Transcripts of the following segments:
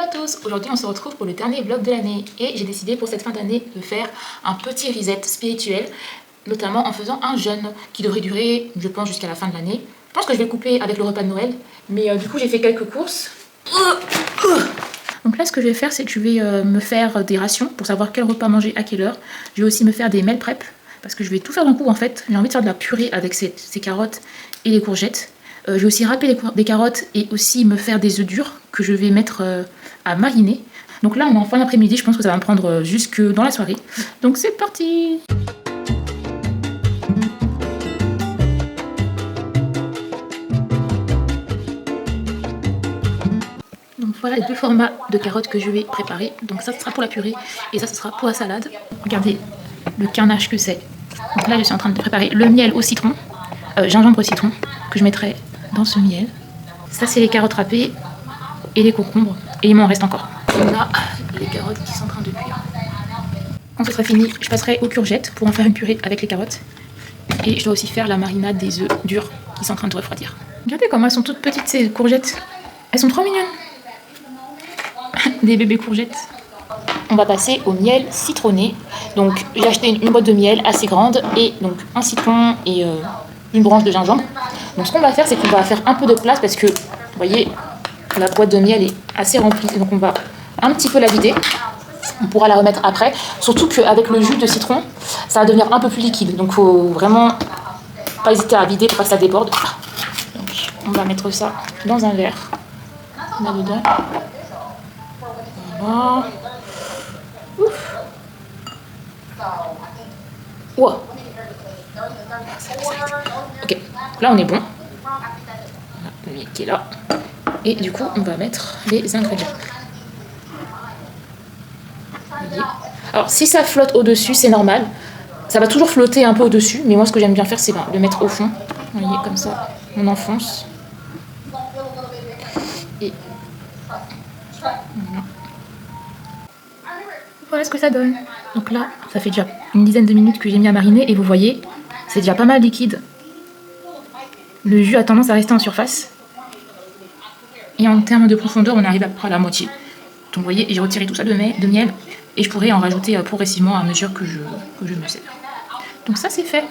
à tous, aujourd'hui on se retrouve pour le dernier vlog de l'année et j'ai décidé pour cette fin d'année de faire un petit reset spirituel, notamment en faisant un jeûne qui devrait durer, je pense, jusqu'à la fin de l'année. Je pense que je vais couper avec le repas de Noël, mais du coup j'ai fait quelques courses. Donc là ce que je vais faire, c'est que je vais me faire des rations pour savoir quel repas manger à quelle heure. Je vais aussi me faire des meal prep parce que je vais tout faire d'un coup en fait. J'ai envie de faire de la purée avec ces carottes et les courgettes. Je vais aussi râper des carottes et aussi me faire des œufs durs que je vais mettre à mariner. Donc là on est en fin d'après-midi, je pense que ça va me prendre jusque dans la soirée. Donc c'est parti! Donc voilà les deux formats de carottes que je vais préparer. Donc ça ce sera pour la purée et ça ce sera pour la salade. Regardez le carnage que c'est. Donc là je suis en train de préparer le miel au citron, gingembre au citron, que je mettrai dans ce miel. Ça c'est les carottes râpées et les concombres. Et il m'en reste encore. On a les carottes qui sont en train de cuire. Quand ce sera fini, je passerai aux courgettes pour en faire une purée avec les carottes. Et je dois aussi faire la marinade des œufs durs qui sont en train de refroidir. Regardez comment elles sont toutes petites ces courgettes. Elles sont trop mignonnes. Des bébés courgettes. On va passer au miel citronné. Donc j'ai acheté une boîte de miel assez grande et donc un citron et une branche de gingembre. Donc ce qu'on va faire, c'est qu'on va faire un peu de place parce que, vous voyez, la boîte de miel est assez remplie. Donc on va un petit peu la vider. On pourra la remettre après. Surtout qu'avec le jus de citron, ça va devenir un peu plus liquide. Donc il faut vraiment pas hésiter à vider pour pas que ça déborde. Donc on va mettre ça dans un verre. Là-dedans. Voilà. Ouf. Wow. Ok, là on est bon. Voilà, le miel qui est là. Et du coup, on va mettre les ingrédients. Voyez. Alors, si ça flotte au-dessus, c'est normal. Ça va toujours flotter un peu au-dessus, mais moi, ce que j'aime bien faire, c'est le mettre au fond. Vous voyez, comme ça, on enfonce. Et voilà ce que ça donne. Donc là, ça fait déjà une dizaine de minutes que j'ai mis à mariner, et vous voyez, c'est déjà pas mal liquide. Le jus a tendance à rester en surface. Et en termes de profondeur, on arrive à peu près à la moitié. Donc vous voyez, j'ai retiré tout ça de miel. Et je pourrais en rajouter progressivement à mesure que je me sers. Donc ça, c'est fait.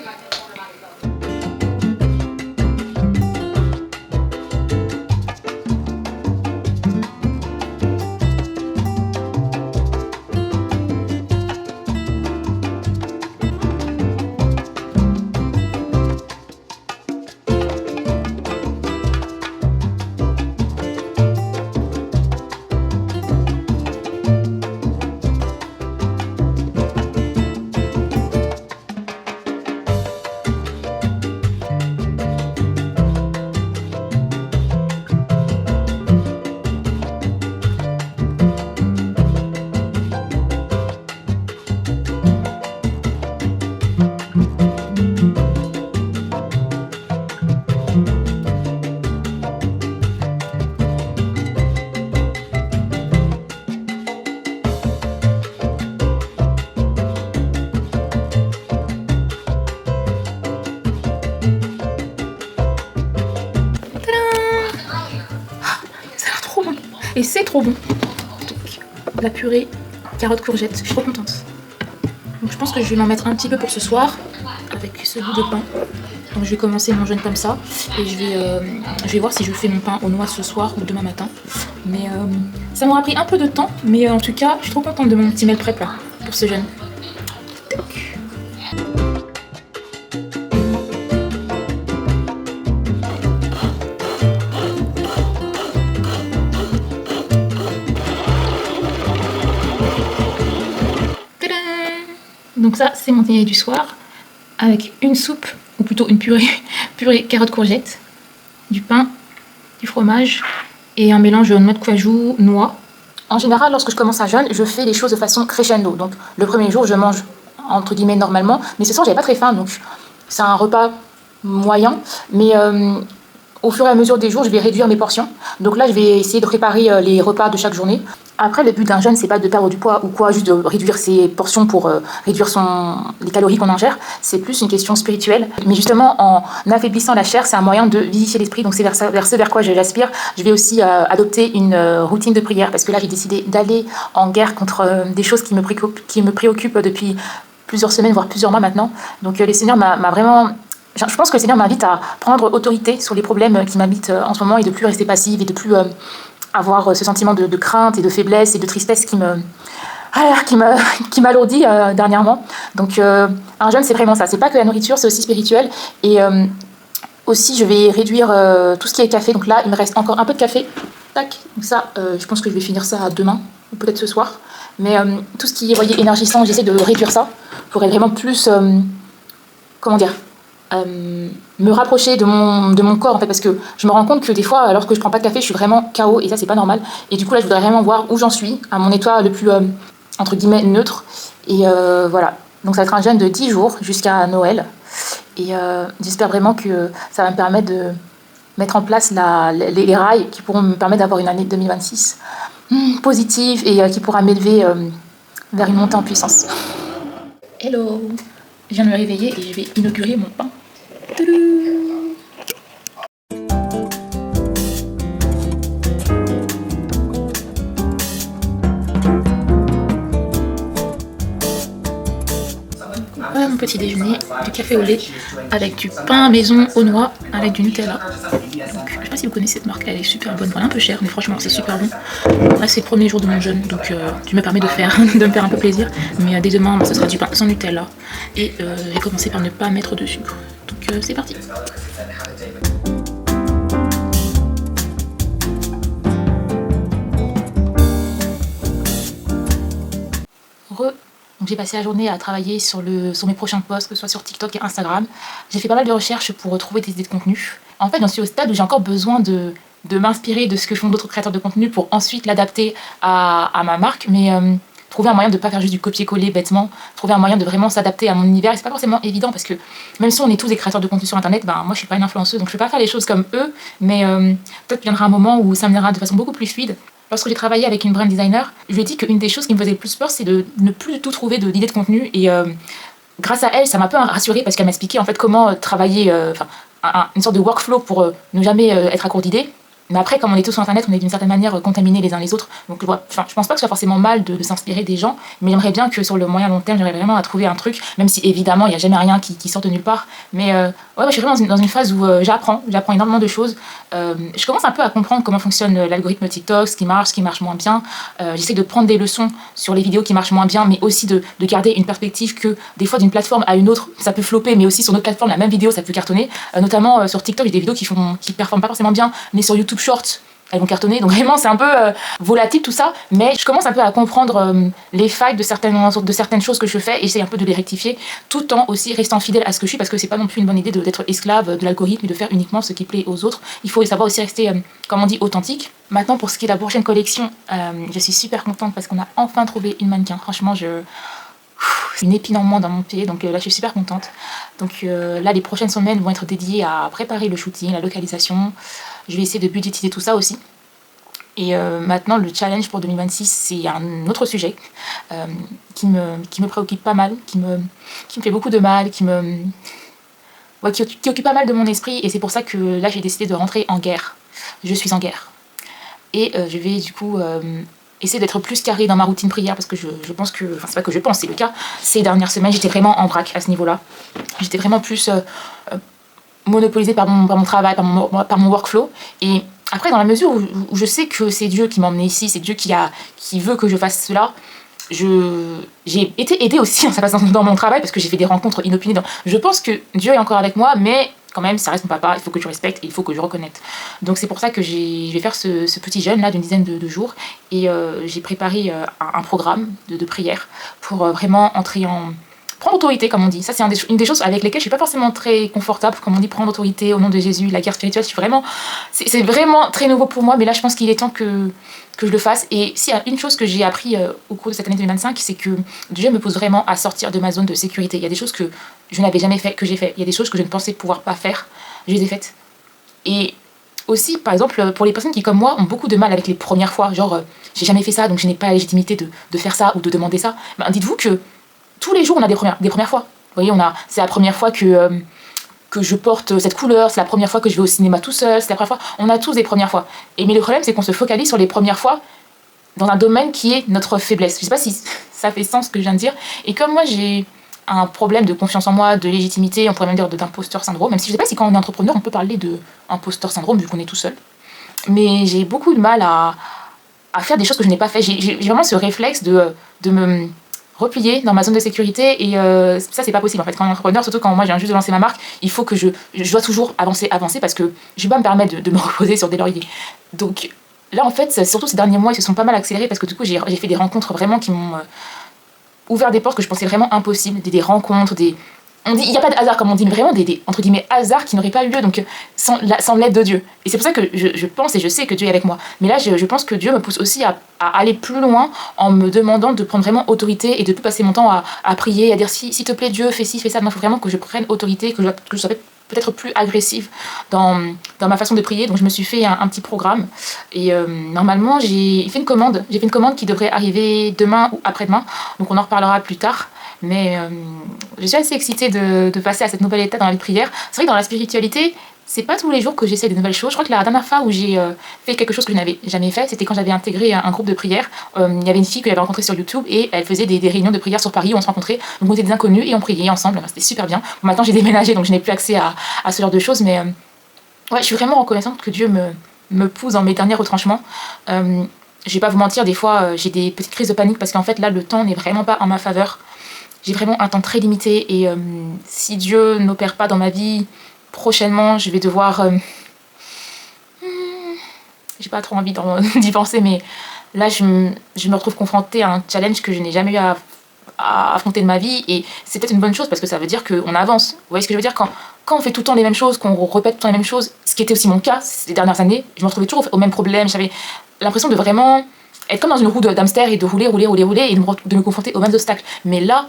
Et c'est trop bon. Donc, la purée, carottes, courgettes, je suis trop contente. Donc je pense que je vais m'en mettre un petit peu pour ce soir, avec ce bout de pain. Donc je vais commencer mon jeûne comme ça. Et je vais voir si je fais mon pain aux noix ce soir ou demain matin. Mais ça m'aura pris un peu de temps. Mais en tout cas, je suis trop contente de mon petit meal prep là, pour ce jeûne. Donc ça, c'est mon dîner du soir, avec une soupe, ou plutôt une purée carottes courgettes, du pain, du fromage, et un mélange de noix de cajou, noix. En général, lorsque je commence un jeûne, je fais les choses de façon crescendo. Donc le premier jour, je mange, entre guillemets, normalement, mais ce soir, j'avais pas très faim, donc c'est un repas moyen, mais au fur et à mesure des jours, je vais réduire mes portions. Donc là, je vais essayer de préparer les repas de chaque journée. Après, le but d'un jeûne, c'est pas de perdre du poids ou quoi, juste de réduire ses portions pour réduire les calories qu'on ingère. C'est plus une question spirituelle. Mais justement, en affaiblissant la chair, c'est un moyen de vivifier l'esprit. Donc c'est vers ce vers quoi j'aspire. Je vais aussi adopter une routine de prière parce que là, j'ai décidé d'aller en guerre contre des choses qui me préoccupent depuis plusieurs semaines, voire plusieurs mois maintenant. Donc le Seigneur m'a vraiment... Je pense que le Seigneur m'invite à prendre autorité sur les problèmes qui m'habitent en ce moment et de plus rester passive et de plus... avoir ce sentiment de crainte et de faiblesse et de tristesse qui m'alourdit dernièrement. Donc un jeûne, c'est vraiment ça. C'est pas que la nourriture, c'est aussi spirituel. Et aussi, je vais réduire tout ce qui est café. Donc là, il me reste encore un peu de café. Tac. Donc ça, je pense que je vais finir ça demain ou peut-être ce soir. Mais tout ce qui est, voyez, énergisant, j'essaie de réduire ça pour être vraiment plus... comment dire, me rapprocher de mon corps en fait, parce que je me rends compte que des fois lorsque je prends pas de café je suis vraiment KO et ça c'est pas normal, et du coup là je voudrais vraiment voir où j'en suis à mon état le plus entre guillemets neutre, et voilà, donc ça va être un jeûne de 10 jours jusqu'à Noël, et j'espère vraiment que ça va me permettre de mettre en place les rails qui pourront me permettre d'avoir une année 2026 positive et qui pourra m'élever vers une montée en puissance. Hello, je viens de me réveiller et je vais inaugurer mon pain. Tadam! Voilà mon petit déjeuner, du café au lait avec du pain maison aux noix avec du Nutella. Donc, je sais pas si vous connaissez cette marque, elle est super bonne. Elle est un peu chère, mais franchement c'est super bon. Là c'est le premier jour de mon jeûne, donc je me permets de me faire un peu plaisir. Mais dès demain, ce sera du pain sans Nutella. Et j'ai commencé par ne pas mettre de sucre. Donc c'est parti. Donc j'ai passé la journée à travailler sur mes prochains posts, que ce soit sur TikTok et Instagram. J'ai fait pas mal de recherches pour trouver des idées de contenu. En fait, j'en suis au stade où j'ai encore besoin de m'inspirer de ce que font d'autres créateurs de contenu pour ensuite l'adapter à ma marque. Mais trouver un moyen de ne pas faire juste du copier-coller bêtement, trouver un moyen de vraiment s'adapter à mon univers. Et c'est pas forcément évident parce que même si on est tous des créateurs de contenu sur Internet, ben moi je suis pas une influenceuse, donc je peux pas faire les choses comme eux. Mais peut-être viendra un moment où ça me viendra de façon beaucoup plus fluide. Lorsque j'ai travaillé avec une brand designer, je lui ai dit qu'une des choses qui me faisait le plus peur, c'est de ne plus du tout trouver d'idées de contenu. Et grâce à elle, ça m'a un peu rassurée parce qu'elle m'a expliqué en fait comment travailler une sorte de workflow pour ne jamais être à court d'idées. Mais après, comme on est tous sur Internet, on est d'une certaine manière contaminés les uns les autres. Donc, je pense pas que ce soit forcément mal de s'inspirer des gens, mais j'aimerais bien que sur le moyen long terme, j'arrive vraiment à trouver un truc, même si évidemment, il n'y a jamais rien qui sort de nulle part. Mais ouais, je suis vraiment dans une phase où j'apprends énormément de choses. Je commence un peu à comprendre comment fonctionne l'algorithme TikTok, ce qui marche moins bien. J'essaie de prendre des leçons sur les vidéos qui marchent moins bien, mais aussi de garder une perspective que des fois d'une plateforme à une autre, ça peut flopper, mais aussi sur notre plateforme, la même vidéo, ça peut cartonner. Notamment sur TikTok, j'ai des vidéos qui performent pas forcément bien, mais sur YouTube Shorts, elles vont cartonner. Donc vraiment, c'est un peu volatile tout ça, mais je commence un peu à comprendre les failles de certaines choses que je fais et j'essaie un peu de les rectifier, tout en aussi restant fidèle à ce que je suis, parce que c'est pas non plus une bonne idée d'être esclave de l'algorithme et de faire uniquement ce qui plaît aux autres. Il faut savoir aussi rester, comme on dit, authentique. Maintenant, pour ce qui est de la prochaine collection, je suis super contente parce qu'on a enfin trouvé une mannequin. Franchement, c'est une épine en moins dans mon pied, donc là je suis super contente. Donc là les prochaines semaines vont être dédiées à préparer le shooting, la localisation. Je vais essayer de budgétiser tout ça aussi. Et maintenant le challenge pour 2026 c'est un autre sujet qui me préoccupe pas mal, qui me fait beaucoup de mal, qui occupe pas mal de mon esprit, et c'est pour ça que là j'ai décidé de rentrer en guerre. Je suis en guerre. Et je vais du coup essayer d'être plus carré dans ma routine prière, parce que je pense que, enfin c'est pas que je pense, c'est le cas, ces dernières semaines j'étais vraiment en vrac à ce niveau-là. J'étais vraiment plus monopolisée par mon travail, par mon workflow. Et après, dans la mesure où je sais que c'est Dieu qui m'a emmenée ici, c'est Dieu qui veut que je fasse cela, j'ai été aidée aussi en ça passe dans mon travail, parce que j'ai fait des rencontres inopinées. Je pense que Dieu est encore avec moi, mais quand même, ça reste mon papa, il faut que je respecte et il faut que je reconnecte. Donc c'est pour ça que je vais faire ce petit jeûne là d'une dizaine de jours, et j'ai préparé un programme de prière pour vraiment entrer en... prendre autorité, comme on dit. Ça, c'est une des choses avec lesquelles je suis pas forcément très confortable, comme on dit, prendre autorité au nom de Jésus, la guerre spirituelle. C'est vraiment très nouveau pour moi, mais là, je pense qu'il est temps que je le fasse. Et s'il y a une chose que j'ai appris au cours de cette année 2025, c'est que Dieu me pousse vraiment à sortir de ma zone de sécurité. Il y a des choses que je n'avais jamais fait, que j'ai fait. Il y a des choses que je ne pensais pouvoir pas faire, je les ai faites. Et aussi, par exemple, pour les personnes qui, comme moi, ont beaucoup de mal avec les premières fois, genre, j'ai jamais fait ça, donc je n'ai pas la légitimité de faire ça ou de demander ça, ben, dites-vous que tous les jours, on a des premières fois. Vous voyez, c'est la première fois que je porte cette couleur, c'est la première fois que je vais au cinéma tout seul, c'est la première fois. On a tous des premières fois. Mais le problème, c'est qu'on se focalise sur les premières fois dans un domaine qui est notre faiblesse. Je sais pas si ça fait sens ce que je viens de dire. Et comme moi, j'ai un problème de confiance en moi, de légitimité, on pourrait même dire d'imposteur syndrome, même si je sais pas si quand on est entrepreneur, on peut parler d'imposteur syndrome vu qu'on est tout seul. Mais j'ai beaucoup de mal à faire des choses que je n'ai pas fait. J'ai vraiment ce réflexe de me replier dans ma zone de sécurité et ça c'est pas possible en fait quand on est entrepreneur, surtout quand moi j'ai juste de lancer ma marque, il faut que je dois toujours avancer parce que je vais pas me permettre de me reposer sur des lauriers. Donc là en fait surtout ces derniers mois ils se sont pas mal accélérés parce que du coup j'ai fait des rencontres vraiment qui m'ont ouvert des portes que je pensais vraiment impossibles, des rencontres, on dit il n'y a pas de hasard comme on dit, mais vraiment des entre guillemets hasards qui n'auraient pas eu lieu, donc sans l'aide de Dieu. Et c'est pour ça que je pense et je sais que Dieu est avec moi. Mais là je pense que Dieu me pousse aussi à aller plus loin en me demandant de prendre vraiment autorité et de plus passer mon temps à prier, à dire s'il te plaît Dieu, fais ci, fais ça. Non, il faut vraiment que je prenne autorité, que je sois peut-être plus agressive dans ma façon de prier. Donc je me suis fait un petit programme et normalement j'ai fait une commande qui devrait arriver demain ou après-demain, donc on en reparlera plus tard. Mais je suis assez excitée de passer à cette nouvelle étape dans la vie de prière. C'est vrai que dans la spiritualité, c'est pas tous les jours que j'essaie de nouvelles choses. Je crois que la dernière fois où j'ai fait quelque chose que je n'avais jamais fait, c'était quand j'avais intégré un groupe de prière. Il y avait une fille que j'avais rencontrée sur YouTube et elle faisait des réunions de prière sur Paris où on se rencontrait. Donc on était des inconnus et on priait ensemble. C'était super bien. Bon, maintenant j'ai déménagé donc je n'ai plus accès à ce genre de choses. Mais ouais, je suis vraiment reconnaissante que Dieu me pousse dans mes derniers retranchements. Je vais pas vous mentir, des fois j'ai des petites crises de panique parce qu'en fait là le temps n'est vraiment pas en ma faveur. J'ai vraiment un temps très limité et si Dieu n'opère pas dans ma vie prochainement, je vais devoir... j'ai pas trop envie d'y penser, mais là je me retrouve confrontée à un challenge que je n'ai jamais eu à affronter de ma vie et c'est peut-être une bonne chose parce que ça veut dire qu'on avance. Vous voyez ce que je veux dire, quand on fait tout le temps les mêmes choses, qu'on répète tout le temps les mêmes choses, ce qui était aussi mon cas ces dernières années, je me retrouvais toujours au même problème, j'avais l'impression de vraiment être comme dans une roue d'hamster et de rouler et de me confronter aux mêmes obstacles. Mais là,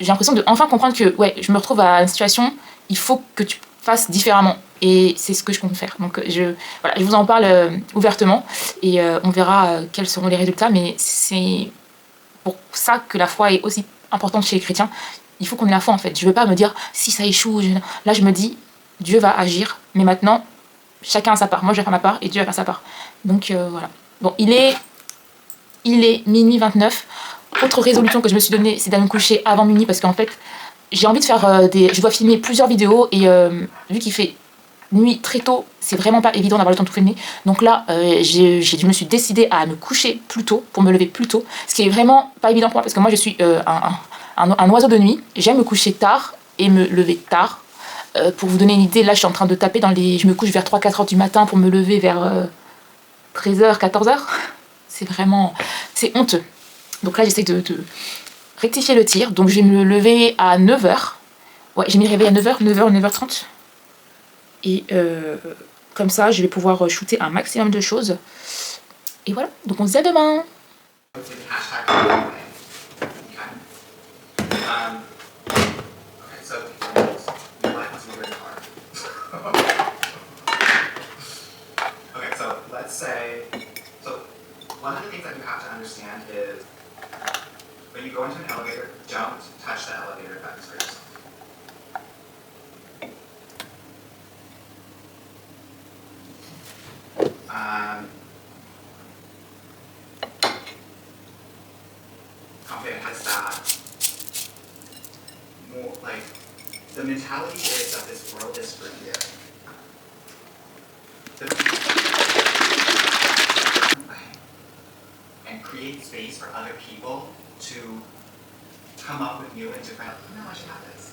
j'ai l'impression de enfin comprendre que ouais, je me retrouve à une situation, il faut que tu fasses différemment. Et c'est ce que je compte faire. Donc je vous en parle ouvertement et on verra quels seront les résultats. Mais c'est pour ça que la foi est aussi importante chez les chrétiens. Il faut qu'on ait la foi en fait. Je ne veux pas me dire si ça échoue. Là je me dis Dieu va agir. Mais maintenant, chacun a sa part. Moi je vais faire ma part et Dieu va faire sa part. Donc voilà. Bon, il est minuit 29. Autre résolution que je me suis donnée, c'est d'aller me coucher avant minuit parce qu'en fait, j'ai envie de faire je dois filmer plusieurs vidéos et vu qu'il fait nuit très tôt, c'est vraiment pas évident d'avoir le temps de tout filmer. Donc là, je me suis décidée à me coucher plus tôt pour me lever plus tôt, ce qui est vraiment pas évident pour moi parce que moi je suis un oiseau de nuit. J'aime me coucher tard et me lever tard. Pour vous donner une idée, là je suis en train de taper je me couche vers 3-4 heures du matin pour me lever vers 13h, 14h. C'est honteux. Donc là, j'essaie de rectifier le tir. Donc je vais me lever à 9h. Ouais, j'ai mis le réveil à 9h, 9h30. Et comme ça, je vais pouvoir shooter un maximum de choses. Et voilà, donc on se dit à demain. One of the things that you have to understand is when you go into an elevator, don't touch the elevator buttons for yourself. Confident is that more like the mentality is that this world is for you. And create space for other people to come up with new and different. No, I should have this.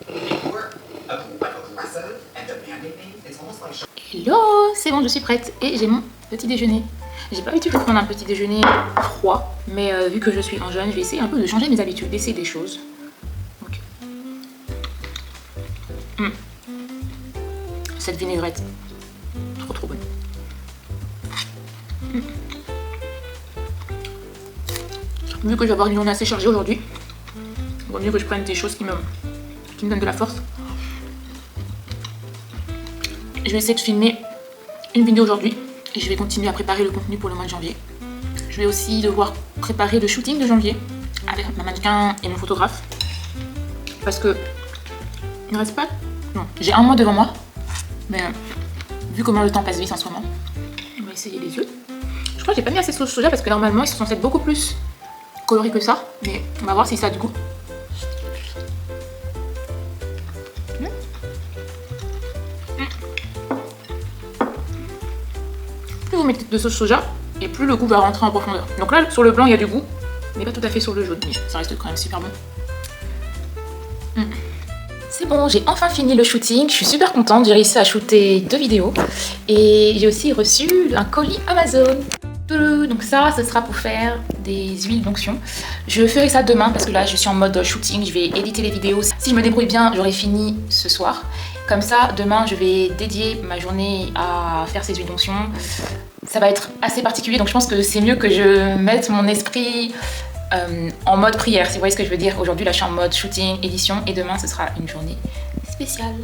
If you were aggressive and demanding things, it's almost like. Hello, c'est bon, je suis prête et j'ai mon petit déjeuner. J'ai pas l'habitude de prendre un petit déjeuner froid, mais vu que je suis en jeûne, je vais essayer un peu de changer mes habitudes, d'essayer des choses. Donc. Cette vinaigrette, trop bonne. Vu que je vais avoir une journée assez chargée aujourd'hui, il vaut mieux que je prenne des choses qui me donnent de la force. Je vais essayer de filmer une vidéo aujourd'hui et je vais continuer à préparer le contenu pour le mois de janvier. Je vais aussi devoir préparer le shooting de janvier avec ma mannequin et mon photographe. Parce que il ne reste pas... Non, j'ai un mois devant moi. Mais vu comment le temps passe vite en ce moment, on va essayer les yeux. Je crois que j'ai pas mis assez de sauce soja parce que normalement ils sont censés être beaucoup plus colorés que ça. Mais on va voir si ça a du goût. Plus vous mettez de sauce soja et plus le goût va rentrer en profondeur. Donc là sur le blanc il y a du goût, mais pas tout à fait sur le jaune. Mais ça reste quand même super bon. C'est bon, j'ai enfin fini le shooting, je suis super contente, j'ai réussi à shooter 2 vidéos et j'ai aussi reçu un colis Amazon. Donc ça, ce sera pour faire des huiles d'onction. Je ferai ça demain parce que là je suis en mode shooting, je vais éditer les vidéos. Si je me débrouille bien, j'aurai fini ce soir. Comme ça, demain je vais dédier ma journée à faire ces huiles d'onction. Ça va être assez particulier, donc je pense que c'est mieux que je mette mon esprit en mode prière, si vous voyez ce que je veux dire. Aujourd'hui là je suis en mode shooting, édition et demain ce sera une journée spéciale.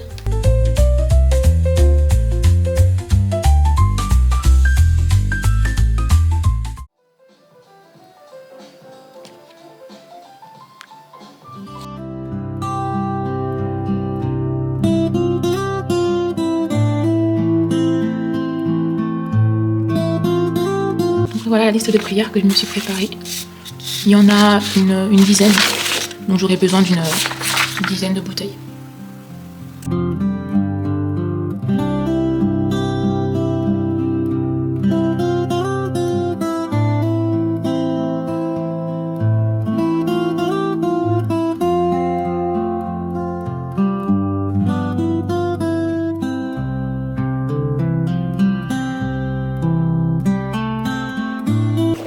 Donc voilà la liste de prières que je me suis préparée. Il y en a une dizaine, donc j'aurai besoin d'une dizaine de bouteilles.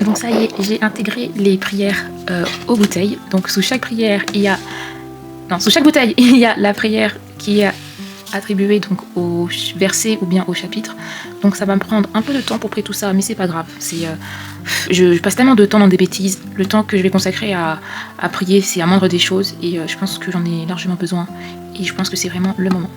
Bon ça y est, j'ai intégré les prières aux bouteilles. Donc sous chaque prière il y a... Non, sous chaque bouteille il y a la prière qui est attribuée donc au verset ou bien au chapitre. Donc ça va me prendre un peu de temps pour préparer tout ça, mais c'est pas grave. Je passe tellement de temps dans des bêtises. Le temps que je vais consacrer à prier, c'est à moindre des choses. Et je pense que j'en ai largement besoin. Et je pense que c'est vraiment le moment.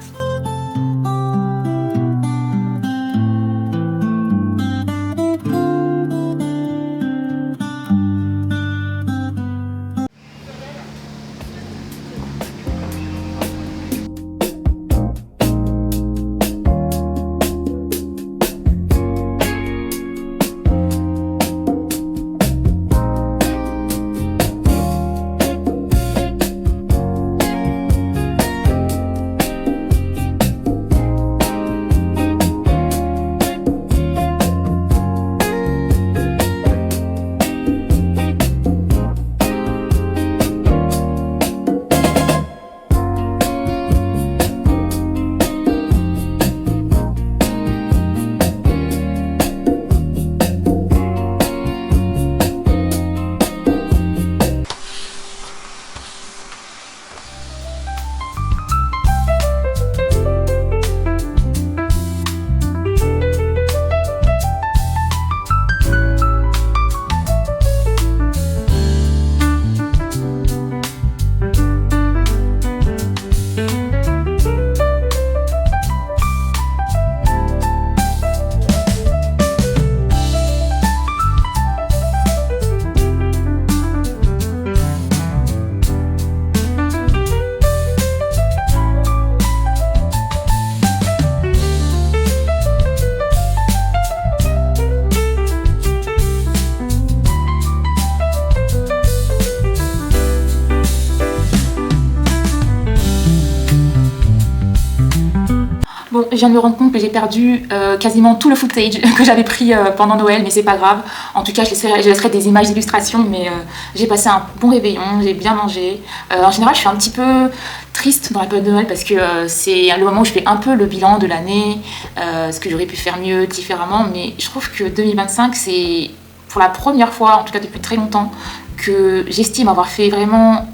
Bon, je viens de me rendre compte que j'ai perdu quasiment tout le footage que j'avais pris pendant Noël, mais c'est pas grave. En tout cas, je laisserai des images d'illustration, mais j'ai passé un bon réveillon, j'ai bien mangé. En général, je suis un petit peu triste dans la période de Noël parce que c'est le moment où je fais un peu le bilan de l'année, ce que j'aurais pu faire mieux, différemment, mais je trouve que 2025, c'est pour la première fois, en tout cas depuis très longtemps, que j'estime avoir fait vraiment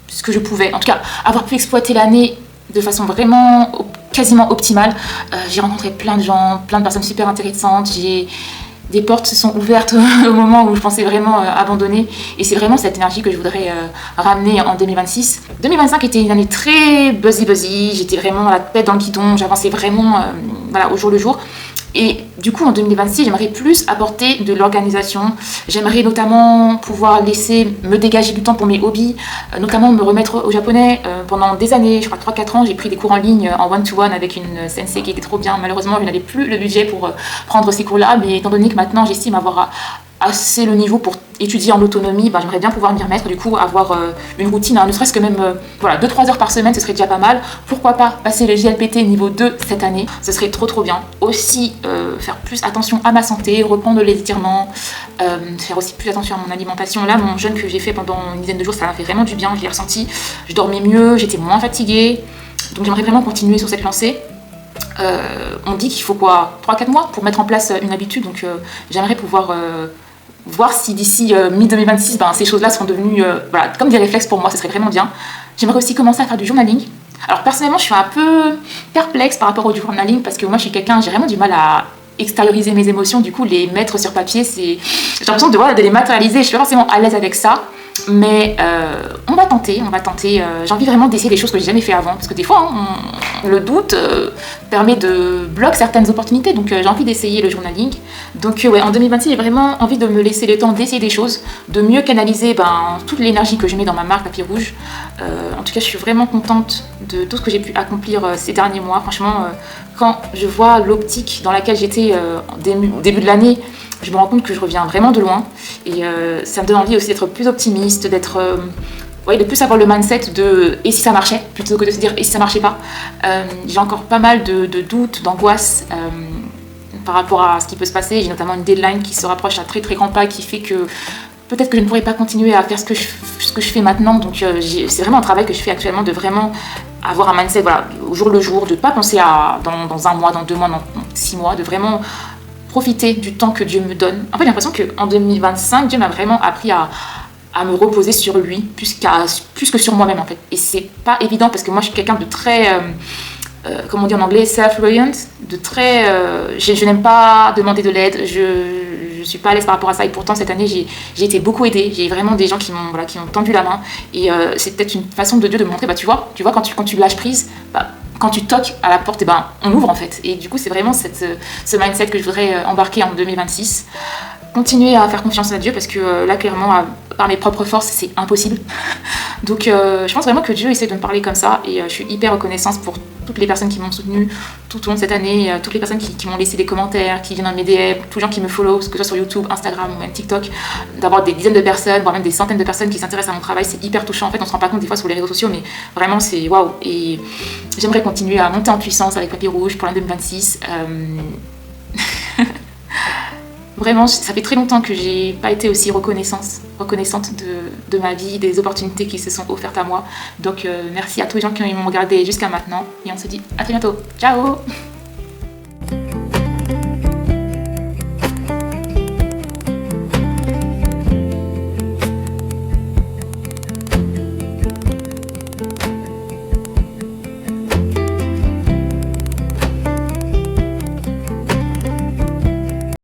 ce que je pouvais. En tout cas, avoir pu exploiter l'année de façon vraiment quasiment optimale. J'ai rencontré plein de gens, plein de personnes super intéressantes. Des portes se sont ouvertes au moment où je pensais vraiment abandonner. Et c'est vraiment cette énergie que je voudrais ramener en 2026. 2025 était une année très buzzy. J'étais vraiment la tête dans le guidon. J'avançais vraiment voilà, au jour le jour. Et du coup, en 2026, j'aimerais plus apporter de l'organisation. J'aimerais notamment pouvoir me dégager du temps pour mes hobbies, notamment me remettre au japonais. Pendant des années, je crois 3-4 ans, j'ai pris des cours en ligne en one-to-one avec une sensei qui était trop bien. Malheureusement, je n'avais plus le budget pour prendre ces cours-là, mais étant donné que maintenant, j'estime avoir assez le niveau pour étudier en autonomie, j'aimerais bien pouvoir m'y remettre, du coup avoir une routine, ne serait-ce que même 2-3 heures par semaine, ce serait déjà pas mal. Pourquoi pas passer le JLPT niveau 2 cette année, ce serait trop bien. Aussi faire plus attention à ma santé, reprendre les étirements, faire aussi plus attention à mon alimentation. Là, mon jeûne que j'ai fait pendant une dizaine de jours, ça m'a fait vraiment du bien, je l'ai ressenti, je dormais mieux, j'étais moins fatiguée, donc j'aimerais vraiment continuer sur cette lancée. On dit qu'il faut 3-4 mois pour mettre en place une habitude, donc j'aimerais pouvoir voir si d'ici mi-2026, ces choses-là seront devenues comme des réflexes pour moi, ce serait vraiment bien. J'aimerais aussi commencer à faire du journaling. Alors personnellement, je suis un peu perplexe par rapport au journaling, parce que moi, j'ai vraiment du mal à extérioriser mes émotions, du coup, les mettre sur papier, j'ai l'impression de les matérialiser, je suis pas forcément à l'aise avec ça. Mais on va tenter, j'ai envie vraiment d'essayer des choses que j'ai jamais fait avant, parce que des fois, le doute permet de bloquer certaines opportunités, donc j'ai envie d'essayer le journaling. Donc en 2026, j'ai vraiment envie de me laisser le temps d'essayer des choses, de mieux canaliser toute l'énergie que je mets dans ma marque Papy Rouge. En tout cas, je suis vraiment contente de tout ce que j'ai pu accomplir ces derniers mois. Franchement, quand je vois l'optique dans laquelle j'étais au début de l'année, je me rends compte que je reviens vraiment de loin, et ça me donne envie aussi d'être plus optimiste, de plus avoir le mindset de « et si ça marchait ?» plutôt que de se dire « et si ça marchait pas ?» J'ai encore pas mal de doutes, d'angoisse par rapport à ce qui peut se passer. J'ai notamment une deadline qui se rapproche à très grands pas, qui fait que peut-être que je ne pourrais pas continuer à faire ce que je fais maintenant. Donc c'est vraiment un travail que je fais actuellement, de vraiment avoir un mindset au jour le jour, de ne pas penser à dans 1 mois, dans 2 mois, dans 6 mois, de vraiment profiter du temps que Dieu me donne. En fait, j'ai l'impression qu'en 2025, Dieu m'a vraiment appris à me reposer sur lui, plus que sur moi-même, en fait. Et c'est pas évident, parce que moi, je suis quelqu'un de très, comme on dit en anglais, self-reliant, je n'aime pas demander de l'aide, je suis pas à l'aise par rapport à ça, et pourtant, cette année, j'ai été beaucoup aidée. J'ai vraiment des gens qui m'ont tendu la main, et c'est peut-être une façon de Dieu de me montrer, tu vois, quand tu lâches prise, quand tu toques à la porte, on ouvre en fait. Et du coup, c'est vraiment ce mindset que je voudrais embarquer en 2026. Continuer à faire confiance à Dieu, parce que là, clairement, par mes propres forces, c'est impossible. Donc, je pense vraiment que Dieu essaie de me parler comme ça, et je suis hyper reconnaissante pour toutes les personnes qui m'ont soutenue tout au long de cette année, toutes les personnes qui m'ont laissé des commentaires, qui viennent dans mes DM, tous les gens qui me follow, que ce soit sur YouTube, Instagram ou même TikTok, d'avoir des dizaines de personnes, voire même des centaines de personnes qui s'intéressent à mon travail, c'est hyper touchant. En fait, on se rend pas compte des fois sur les réseaux sociaux, mais vraiment, c'est waouh. Et j'aimerais continuer à monter en puissance avec Papy Rouge pour l'année 2026. Vraiment, ça fait très longtemps que j'ai pas été aussi reconnaissante de ma vie, des opportunités qui se sont offertes à moi. Donc merci à tous les gens qui m'ont regardé jusqu'à maintenant, et on se dit à très bientôt. Ciao!